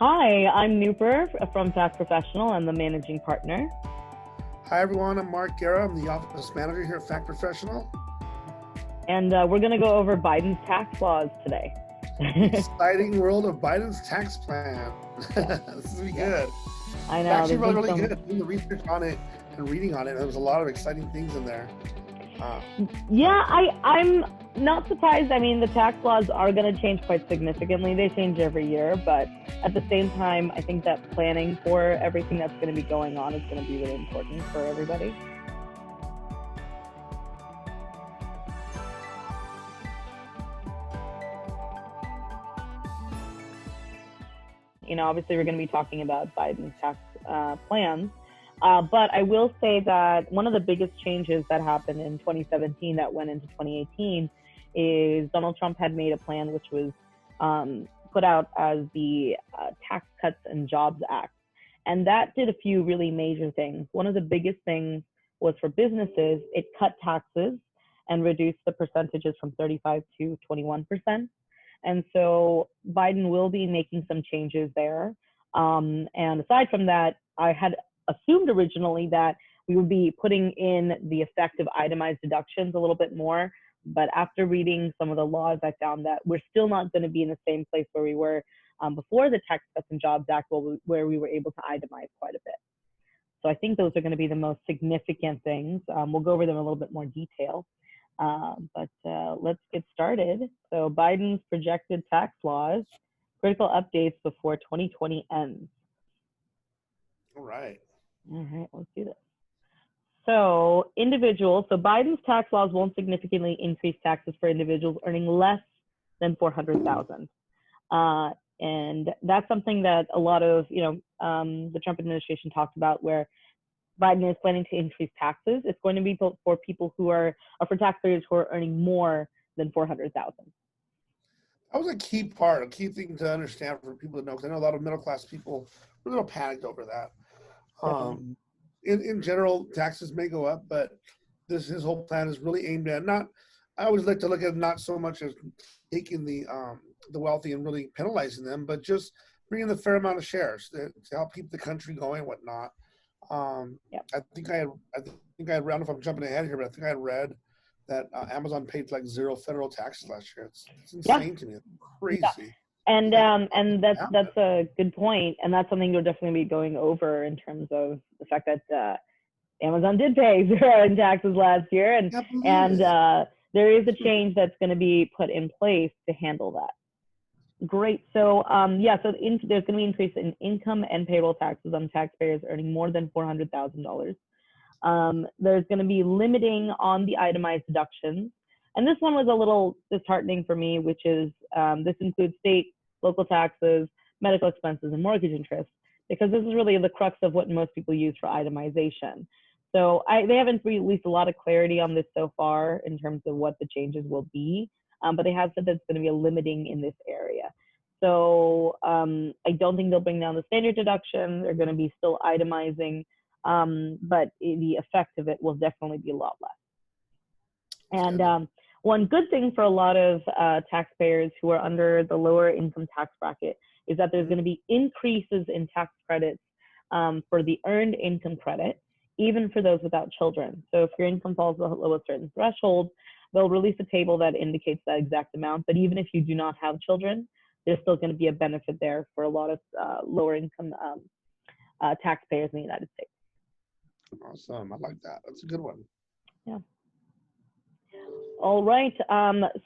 Hi, I'm Nooper from Tax Professional. I'm the managing partner. Hi everyone, I'm Mark Guerra. I'm the office manager here at Fact Professional. And we're going to go over Biden's tax laws today. The exciting world of Biden's tax plan. This is going to be good. I know. It's actually really good. Doing the research on it and reading on it, there was a lot of exciting things in there. Yeah, I'm not surprised. I mean, the tax laws are going to change quite significantly. They change every year, but at the same time, I think that planning for everything that's going to be going on is going to be really important for everybody. Obviously we're going to be talking about Biden's tax plans. But I will say that one of the biggest changes that happened in 2017 that went into 2018 is Donald Trump had made a plan which was put out as the Tax Cuts and Jobs Act. And that did a few really major things. One of the biggest things was for businesses, it cut taxes and reduced the percentages from 35 to 21%. And so Biden will be making some changes there. And aside from that, I had assumed originally that we would be putting in the effect of itemized deductions a little bit more. But after reading some of the laws, I found that we're still not going to be in the same place where we were before the Tax Cuts and Jobs Act, where we were able to itemize quite a bit. So I think those are going to be the most significant things. We'll go over them in a little bit more detail. But let's get started. So Biden's projected tax laws, critical updates before 2020 ends. All right, let's do this. So Biden's tax laws won't significantly increase taxes for individuals earning less than $400,000. And that's something that a lot of, the Trump administration talked about, where Biden is planning to increase taxes. It's going to be for people who are, or for taxpayers who are earning more than $400,000. That was a key thing to understand for people to know, because I know a lot of middle-class people were a little panicked over that. In general, taxes may go up, but his whole plan is really aimed at I always like to look at it not so much as taking the wealthy and really penalizing them, but just bringing the fair amount of shares to help keep the country going and whatnot. I think I had read, if I'm jumping ahead here, but I think I had read that Amazon paid like zero federal taxes last year. It's insane to me. It's crazy. Yeah. And that's a good point, and that's something you'll definitely be going over in terms of the fact that Amazon did pay zero in taxes last year, and there is a change that's going to be put in place to handle that. Great. So there's going to be an increase in income and payroll taxes on taxpayers earning more than $400,000. There's going to be limiting on the itemized deductions. And this one was a little disheartening for me, which is this includes state, local taxes, medical expenses, and mortgage interest, because this is really the crux of what most people use for itemization. So they haven't released a lot of clarity on this so far in terms of what the changes will be, but they have said that it's going to be a limiting in this area. So I don't think they'll bring down the standard deduction. They're going to be still itemizing, but the effect of it will definitely be a lot less. And one good thing for a lot of taxpayers who are under the lower income tax bracket is that there's going to be increases in tax credits for the earned income credit, even for those without children. So if your income falls below a certain threshold, they'll release a table that indicates that exact amount. But even if you do not have children, there's still going to be a benefit there for a lot of lower income taxpayers in the United States. Awesome. I like that. That's a good one. Yeah. All right.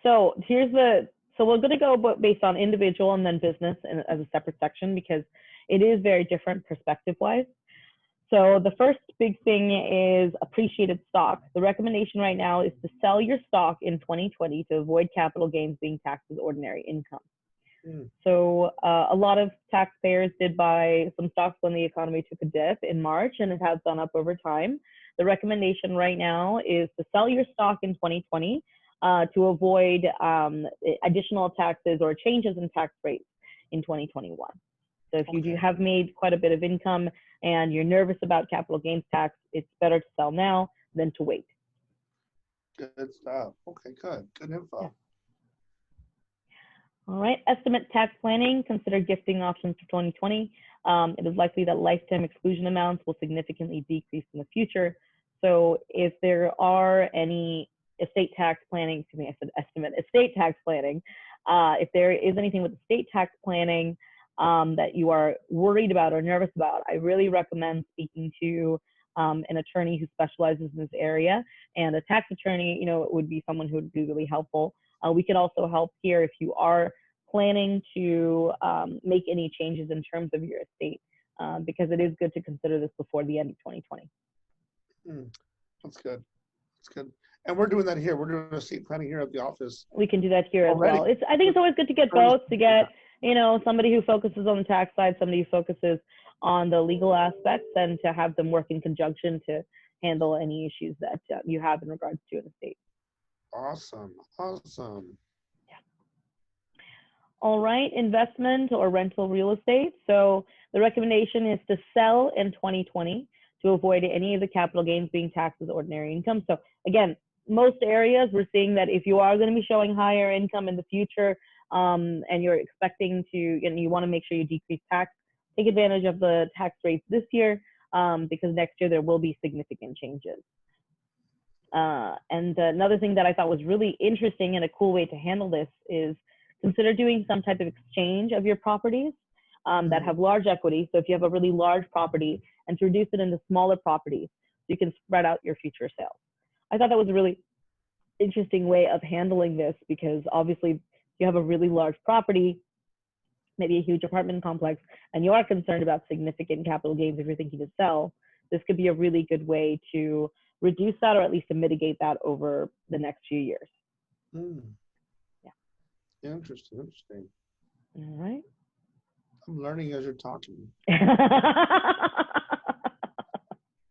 So we're going to go based on individual and then business as a separate section, because it is very different perspective-wise. So the first big thing is appreciated stock. The recommendation right now is to sell your stock in 2020 to avoid capital gains being taxed as ordinary income. So a lot of taxpayers did buy some stocks when the economy took a dip in March, and it has gone up over time. The recommendation right now is to sell your stock in 2020 to avoid additional taxes or changes in tax rates in 2021. So if you have made quite a bit of income and you're nervous about capital gains tax, it's better to sell now than to wait. Good stuff. Okay, good. Good info. Yeah. All right. Estimate tax planning. Consider gifting options for 2020. It is likely that lifetime exclusion amounts will significantly decrease in the future. So if there are any estate tax planning, excuse me, I said estimate, estate tax planning, if there is anything with estate tax planning that you are worried about or nervous about, I really recommend speaking to an attorney who specializes in this area. And a tax attorney, would be someone who would be really helpful. We can also help here if you are planning to make any changes in terms of your estate, because it is good to consider this before the end of 2020. That's good. That's good. And we're doing that here. We're doing estate planning here at the office. We can do that here already. As well. I think it's always good to get both, to get, somebody who focuses on the tax side, somebody who focuses on the legal aspects, and to have them work in conjunction to handle any issues that you have in regards to an estate. Awesome. Awesome. Yeah. All right. Investment or rental real estate. So the recommendation is to sell in 2020 to avoid any of the capital gains being taxed as ordinary income. So again, most areas we're seeing that if you are going to be showing higher income in the future, and you're expecting to, and you want to make sure you decrease tax, take advantage of the tax rates this year, because next year there will be significant changes. And another thing that I thought was really interesting and a cool way to handle this is consider doing some type of exchange of your properties that have large equity. So if you have a really large property, and to reduce it into smaller properties, so you can spread out your future sales. I thought that was a really interesting way of handling this, because obviously if you have a really large property, maybe a huge apartment complex, and you are concerned about significant capital gains if you're thinking to sell, this could be a really good way to reduce that, or at least to mitigate that over the next few years. Yeah. Interesting. All right. I'm learning as you're talking.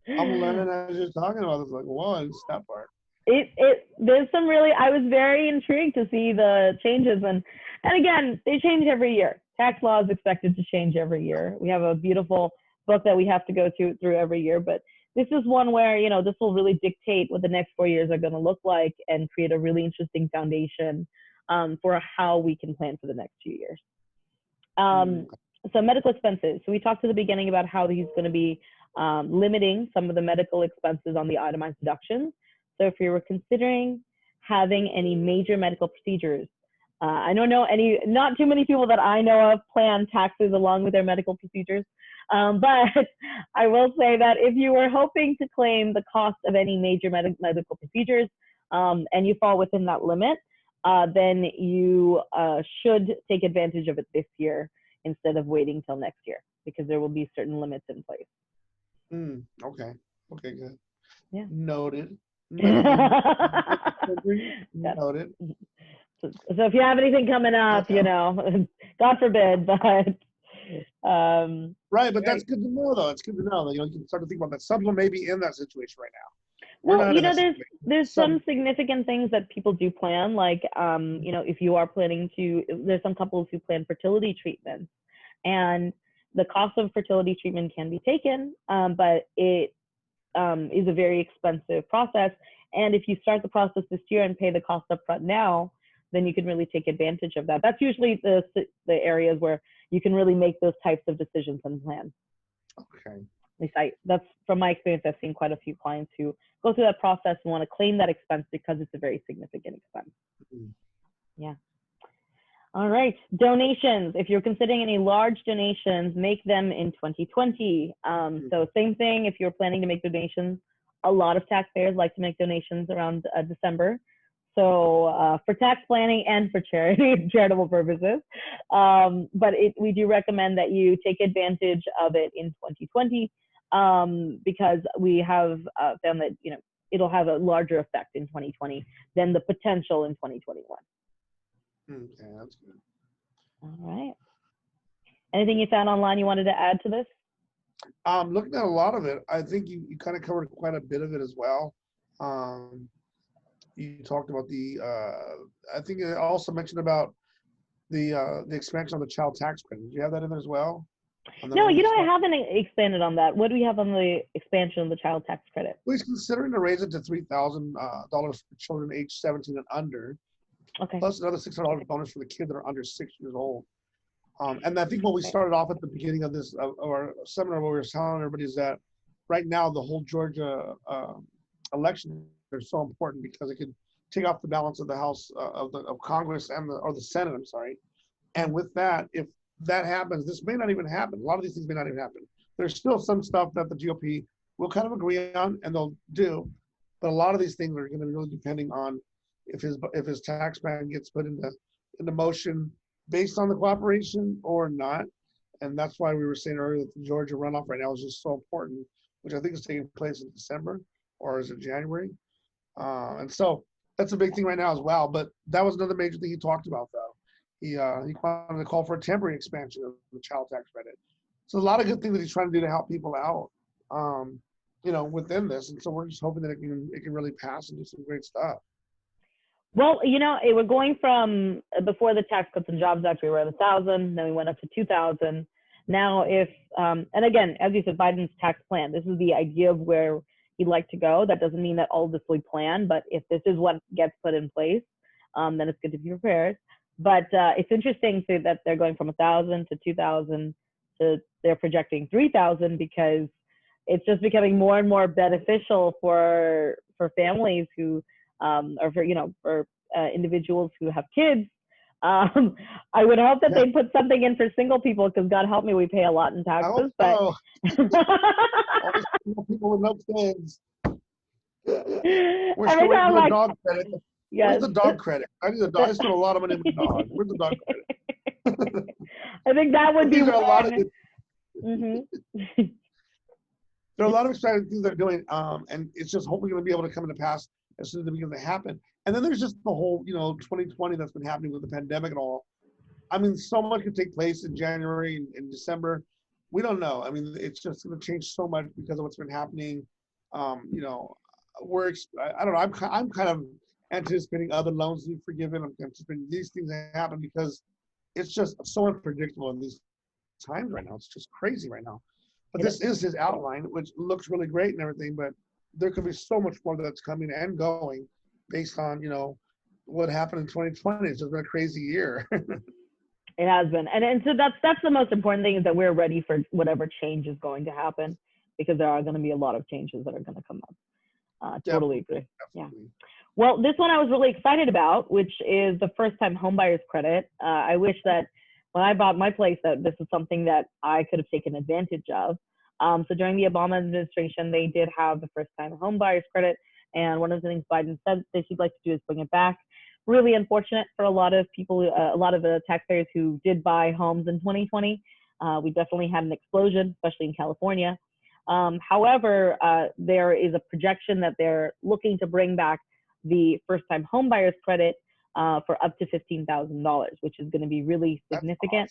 I'm learning as you're talking about this. Like, whoa, it's that part. There's some really, I was very intrigued to see the changes, and again, they change every year. Tax law is expected to change every year. We have a beautiful book that we have to go through every year, but this is one where, this will really dictate what the next 4 years are going to look like, and create a really interesting foundation for how we can plan for the next few years. So medical expenses. So we talked at the beginning about how he's going to be limiting some of the medical expenses on the itemized deductions. So if you were considering having any major medical procedures, I don't know not too many people that I know of plan taxes along with their medical procedures. But I will say that if you were hoping to claim the cost of any major medical procedures, and you fall within that limit, then you should take advantage of it this year instead of waiting till next year, because there will be certain limits in place. Okay, good. Yeah. Noted. Noted. So if you have anything coming up, God forbid, but right, but that's good to know, though. It's good to know that you can start to think about that. Some people may be in that situation right now. Well, there's some significant things that people do plan, like if you are planning to, there's some couples who plan fertility treatments, and the cost of fertility treatment can be taken, but it is a very expensive process. And if you start the process this year and pay the cost up front now, then you can really take advantage of that. That's usually the areas where you can really make those types of decisions and plan. Okay. At least that's from my experience. I've seen quite a few clients who go through that process and want to claim that expense because it's a very significant expense. Yeah. All right. Donations. If you're considering any large donations, make them in 2020. So same thing, if you're planning to make donations, a lot of taxpayers like to make donations around December. So for tax planning and for charitable purposes. But we do recommend that you take advantage of it in 2020, because we have found that, it'll have a larger effect in 2020 than the potential in 2021. Okay, that's good. All right. Anything you found online you wanted to add to this? Looking at a lot of it, I think you kind of covered quite a bit of it as well. You talked about I think it also mentioned about the expansion of the child tax credit. Did you have that in there as well? No, I haven't expanded on that. What do we have on the expansion of the child tax credit? Well, he's considering to raise it to $3,000 for children aged 17 and under. Okay. plus another $600 bonus for the kids that are under 6 years old. And I think what we started off at the beginning of this of our seminar, what we were telling everybody is that right now the whole Georgia election is so important because it could take off the balance of the House of Congress and the Senate. I'm sorry. And with that, if that happens, this may not even happen. A lot of these things may not even happen. There's still some stuff that the GOP will kind of agree on and they'll do, but a lot of these things are going to be really depending on if his tax plan gets put into motion based on the cooperation or not. And that's why we were saying earlier that the Georgia runoff right now is just so important, which I think is taking place in December, or is it January? And so that's a big thing right now as well. But that was another major thing he talked about, though. He wanted to call for a temporary expansion of the child tax credit. So a lot of good things that he's trying to do to help people out, within this. And so we're just hoping that it can really pass and do some great stuff. Well, we're going from before the Tax Cuts and Jobs Act, we were at 1,000, then we went up to 2,000. Now, and again, as you said, Biden's tax plan, this is the idea of where he'd like to go. That doesn't mean that all of this will be planned, but if this is what gets put in place, then it's good to be prepared. But it's interesting that they're going from 1,000 to 2,000 to they're projecting 3,000 because it's just becoming more and more beneficial for families who or for individuals who have kids. I would hope that they put something in for single people because God help me, we pay a lot in taxes. But all these people with no kids. We're still waiting for the dog credit. Yes. Where's the dog credit? I need a dog. I spent a lot of money on the dog. Where's the dog credit? I think that would be a lot of. There are a lot of exciting things they're doing, and it's just hopefully going to be able to come into pass as soon as it begins to happen. And then there's just the whole, 2020 that's been happening with the pandemic and all. I mean, so much could take place in January and December. We don't know. I mean, it's just going to change so much because of what's been happening. I don't know. I'm kind of anticipating other loans to be forgiven. I'm anticipating these things to happen because it's just so unpredictable in these times right now. It's just crazy right now. But this is his outline, which looks really great and everything, but there could be so much more that's coming and going based on, what happened in 2020. It's just been a crazy year. It has been. And so that's the most important thing, is that we're ready for whatever change is going to happen, because there are going to be a lot of changes that are going to come up. Totally agree. Absolutely. Yeah. Well, this one I was really excited about, which is the first-time homebuyers credit. I wish that when I bought my place that this is something that I could have taken advantage of. So during the Obama administration, they did have the first-time homebuyers credit, and one of the things Biden said that he'd like to do is bring it back. Really unfortunate for a lot of people, a lot of the taxpayers who did buy homes in 2020. We definitely had an explosion, especially in California. However, there is a projection that they're looking to bring back the first-time homebuyers credit for up to $15,000, which is going to be really significant.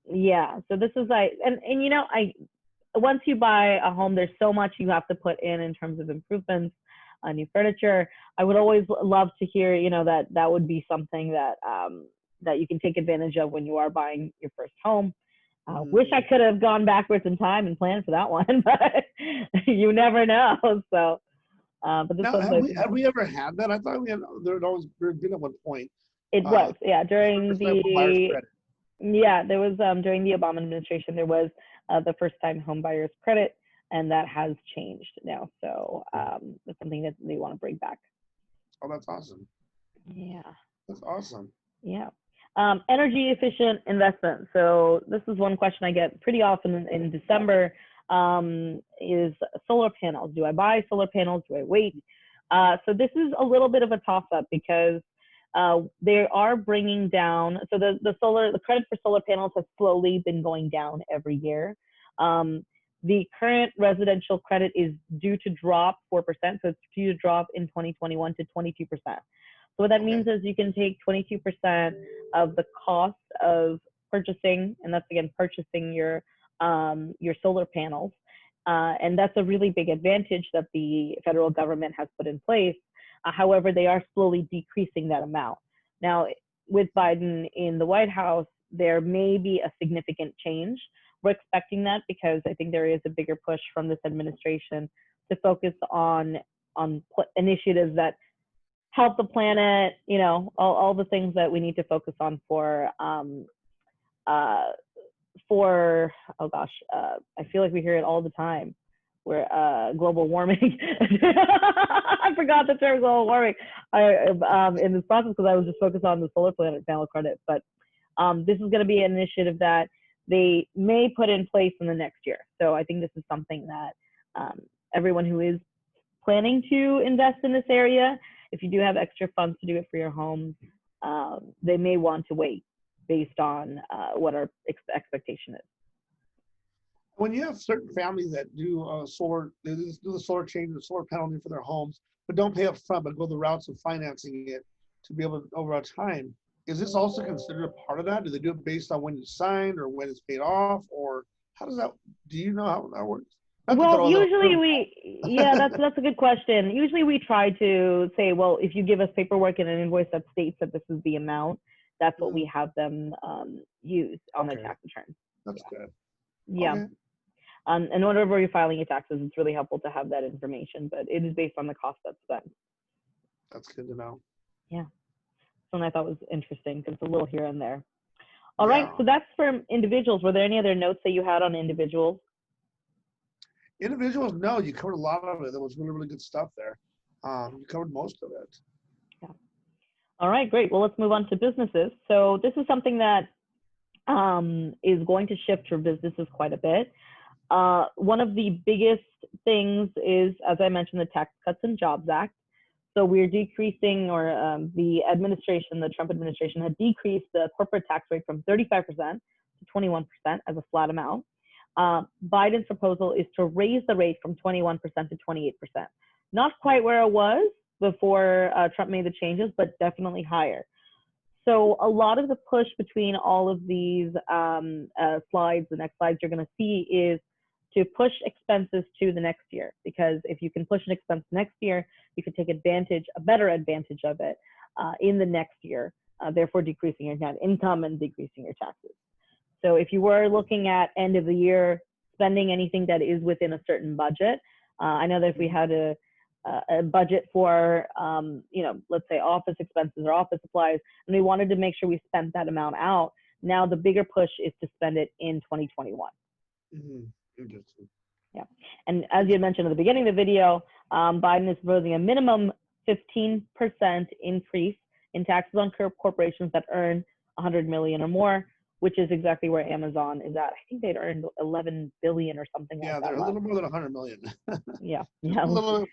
Awesome. Yeah. So this is once you buy a home, there's so much you have to put in terms of improvements, new furniture. I would always love to hear, that would be something that that you can take advantage of when you are buying your first home. Wish I could have gone backwards in time and planned for that one, but you never know. So, but this now, have we ever had that? I thought there had always been at one point. It was, yeah, during there was during the Obama administration, there was the first-time home buyers credit, and that has changed now. So it's something that they want to bring back. Oh, that's awesome. Yeah. That's awesome. Yeah. Energy efficient investment. So this is one question I get pretty often in December, is solar panels. Do I buy solar panels? Do I wait? So this is a little bit of a toss-up because they are bringing down, so the credit for solar panels has slowly been going down every year. The current residential credit is due to drop 4%, so it's due to drop in 2021 to 22%. So what that means is you can take 22% of the cost of purchasing, and that's again purchasing your solar panels, and that's a really big advantage that the federal government has put in place. However, they are slowly decreasing that amount. Now, with Biden in the White House, there may be a significant change. We're expecting that because I think there is a bigger push from this administration to focus on initiatives that help the planet, all the things that we need to focus on oh gosh, I feel like we hear it all the time. Where global warming. I forgot the term global warming in this process because I was just focused on the solar panel credit. But this is going to be an initiative that they may put in place in the next year. So I think this is something that everyone who is planning to invest in this area, if you do have extra funds to do it for your home, they may want to wait based on what our expectation is. When you have certain families that do they do the solar change, the solar panel for their homes, but don't pay up front, but go the routes of financing it to be able to over time, is this also considered a part of that? Do they do it based on when you signed or when it's paid off, or how does that? Do you know how that works? Well, usually that's a good question. Usually we try to say, well, if you give us paperwork and an invoice that states that this is the amount, that's what we have them use on their tax return. That's good. Yeah. Okay. And whenever you're filing your taxes, it's really helpful to have that information, but it is based on the cost that's spent. That's good to know. Yeah. Something I thought was interesting because it's a little here and there. All right. So that's for individuals. Were there any other notes that you had on individuals? Individuals, no, you covered a lot of it. There was really, really good stuff there. You covered most of it. Yeah. All right, great. Well, let's move on to businesses. So this is something that is going to shift for businesses quite a bit. One of the biggest things is, as I mentioned, the Tax Cuts and Jobs Act. So we're decreasing, or the Trump administration had decreased the corporate tax rate from 35% to 21% as a flat amount. Biden's proposal is to raise the rate from 21% to 28%. Not quite where it was before Trump made the changes, but definitely higher. So a lot of the push between all of these slides, the next slides you're going to see, is to push expenses to the next year, because if you can push an expense next year, you can take a better advantage of it in the next year, therefore decreasing your net income and decreasing your taxes. So if you were looking at end of the year spending anything that is within a certain budget, I know that if we had a budget for, let's say office expenses or office supplies, and we wanted to make sure we spent that amount out, now the bigger push is to spend it in 2021. Mm-hmm. Interesting. Yeah. And as you mentioned at the beginning of the video, Biden is proposing a minimum 15% increase in taxes on corporations that earn 100 million or more, which is exactly where Amazon is at. I think they'd earned 11 billion or something like that. Yeah, they're a little more than 100 million. Yeah. A little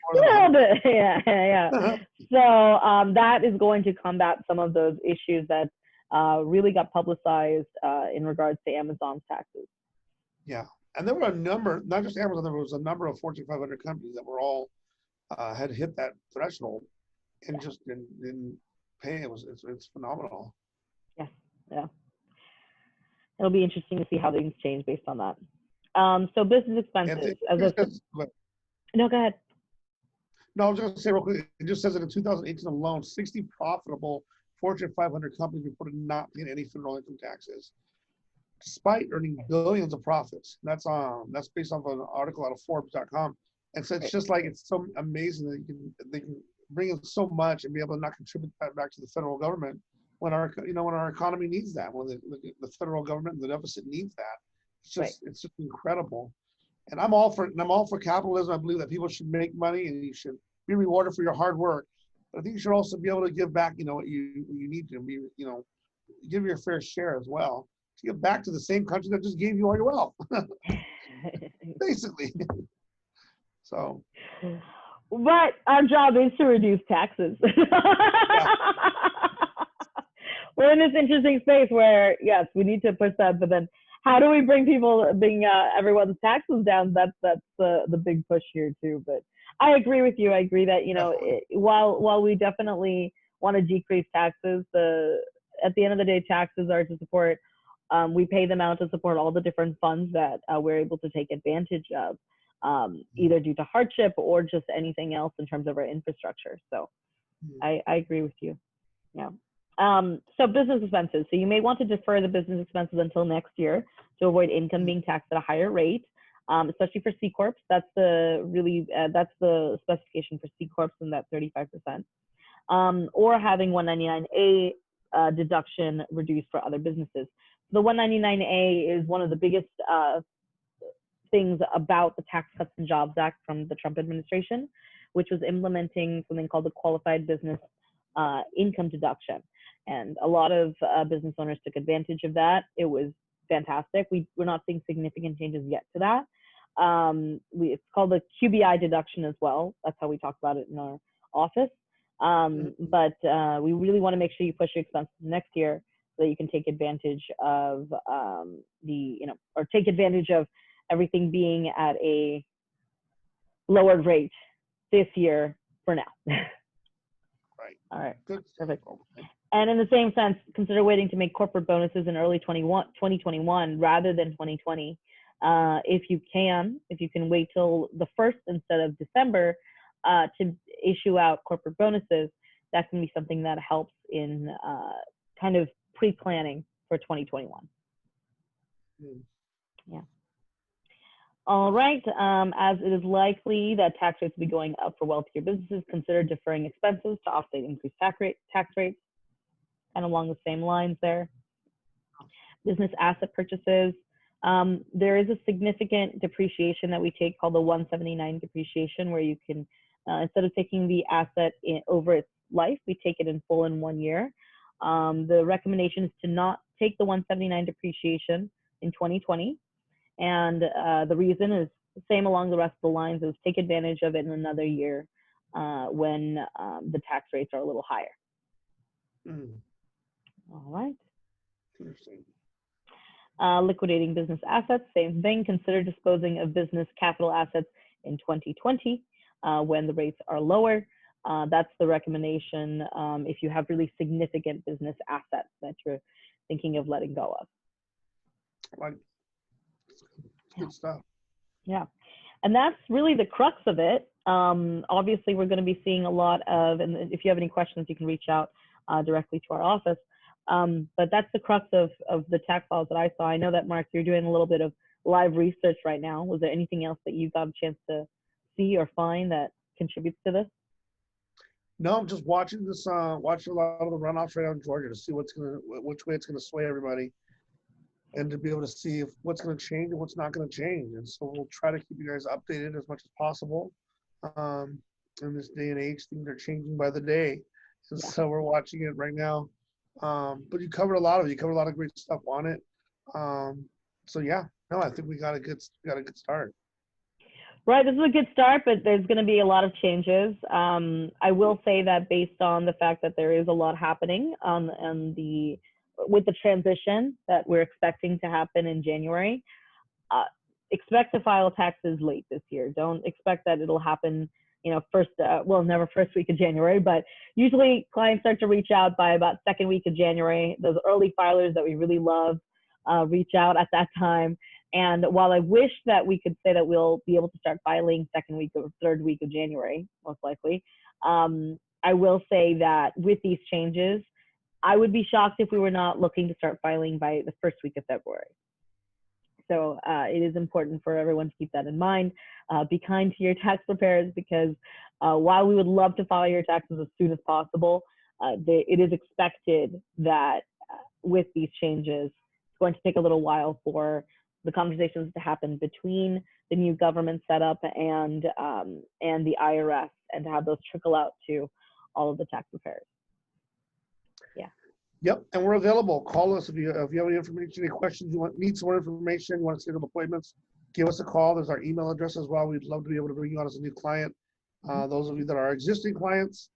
bit. Yeah. So that is going to combat some of those issues that really got publicized in regards to Amazon's taxes. Yeah. And there were a number, not just Amazon, there was a number of Fortune 500 companies that were all had hit that threshold and just didn't pay. It's phenomenal. Yeah. It'll be interesting to see how things change based on that. So business expenses. No, go ahead. No, I was just going to say real quick, it just says that in 2018 alone, 60 profitable Fortune 500 companies reported not paying any federal income taxes, despite earning billions of profits. That's based off of an article out of Forbes.com. And so it's just like, it's so amazing that they can bring in so much and be able to not contribute that back to the federal government when our economy needs that, when the federal government and the deficit needs that. It's just incredible. And I'm all for capitalism. I believe that people should make money and you should be rewarded for your hard work. But I think you should also be able to give back, what you need to be, give your fair share as well. To give back to the same country that just gave you all your wealth. Basically. So. But our job is to reduce taxes. We're in this interesting space where, yes, we need to push that, but then how do we bring everyone's taxes down? That's the big push here too. But I agree with you. I agree that, while we definitely want to decrease taxes, at the end of the day, taxes are to support, we pay them out to support all the different funds that we're able to take advantage of, either due to hardship or just anything else in terms of our infrastructure. So I agree with you. Yeah. So business expenses. So you may want to defer the business expenses until next year to avoid income being taxed at a higher rate, especially for C Corps. That's the specification for C Corps in that 35%. or having 199A deduction reduced for other businesses. The 199A is one of the biggest things about the Tax Cuts and Jobs Act from the Trump administration, which was implementing something called the Qualified Business Income Deduction. And a lot of business owners took advantage of that. It was fantastic. We're not seeing significant changes yet to that. It's called the QBI deduction as well. That's how we talk about it in our office. But we really want to make sure you push your expenses next year so that you can take advantage of or take advantage of everything being at a lowered rate this year for now. Right. All right. Good. Perfect. And in the same sense, consider waiting to make corporate bonuses in early 2021 rather than 2020. If you can wait till the 1st instead of December to issue out corporate bonuses, that can be something that helps in kind of pre-planning for 2021. Yeah. All right. As it is likely that tax rates will be going up for wealthier businesses, consider deferring expenses to offset increased tax rates. Kind of along the same lines there. Business asset purchases. There is a significant depreciation that we take called the 179 depreciation, where you can, instead of taking the asset over its life, we take it in full in 1 year. The recommendation is to not take the 179 depreciation in 2020. And the reason is the same along the rest of the lines, is take advantage of it in another year when the tax rates are a little higher. All right. Interesting. Liquidating business assets, same thing. Consider disposing of business capital assets in 2020 when the rates are lower. That's the recommendation if you have really significant business assets that you're thinking of letting go of. Like, good stuff. Yeah. And that's really the crux of it. Obviously, we're going to be seeing a lot of, and if you have any questions, you can reach out directly to our office. But that's the crux of the tax files that I saw. I know that, Mark, you're doing a little bit of live research right now. Was there anything else that you got a chance to see or find that contributes to this? No, I'm just watching this, watching a lot of the runoffs right now in Georgia to see which way it's gonna sway everybody, and to be able to see if what's gonna change and what's not gonna change. And so we'll try to keep you guys updated as much as possible. In this day and age, things are changing by the day, and so we're watching it right now. But you covered a lot of it. You covered a lot of great stuff on it. So yeah, no, I think we got a good start. Right, this is a good start, but there's going to be a lot of changes. I will say that based on the fact that there is a lot happening with the transition that we're expecting to happen in January, expect to file taxes late this year. Don't expect that it'll happen, never first week of January, but usually clients start to reach out by about second week of January. Those early filers that we really love reach out at that time. And while I wish that we could say that we'll be able to start filing second week or third week of January, most likely, I will say that with these changes, I would be shocked if we were not looking to start filing by the first week of February. So it is important for everyone to keep that in mind. Be kind to your tax preparers, because while we would love to file your taxes as soon as possible, it is expected that with these changes, it's going to take a little while for the conversations to happen between the new government setup and the IRS, and to have those trickle out to all of the tax preparers. Yeah. Yep, and we're available. Call us if you have any information, any questions, need some more information, you want to schedule appointments, give us a call. There's our email address as well. We'd love to be able to bring you on as a new client. Those of you that are existing clients,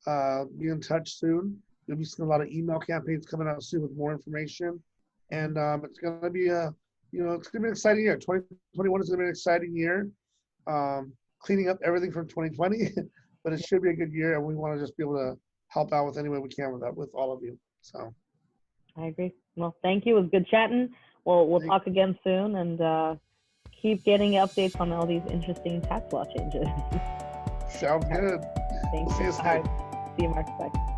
be in touch soon. You'll be seeing a lot of email campaigns coming out soon with more information, and it's going to be it's going to be an exciting year. 2021 is going to be an exciting year, cleaning up everything from 2020, but it should be a good year, and we want to just be able to help out with any way we can with that, with all of you. So I agree. Well, thank you. It was good chatting. We'll talk again soon, and keep getting updates on all these interesting tax law changes. Sounds good. Thank you. See you soon. All right. See you, Mark. Bye.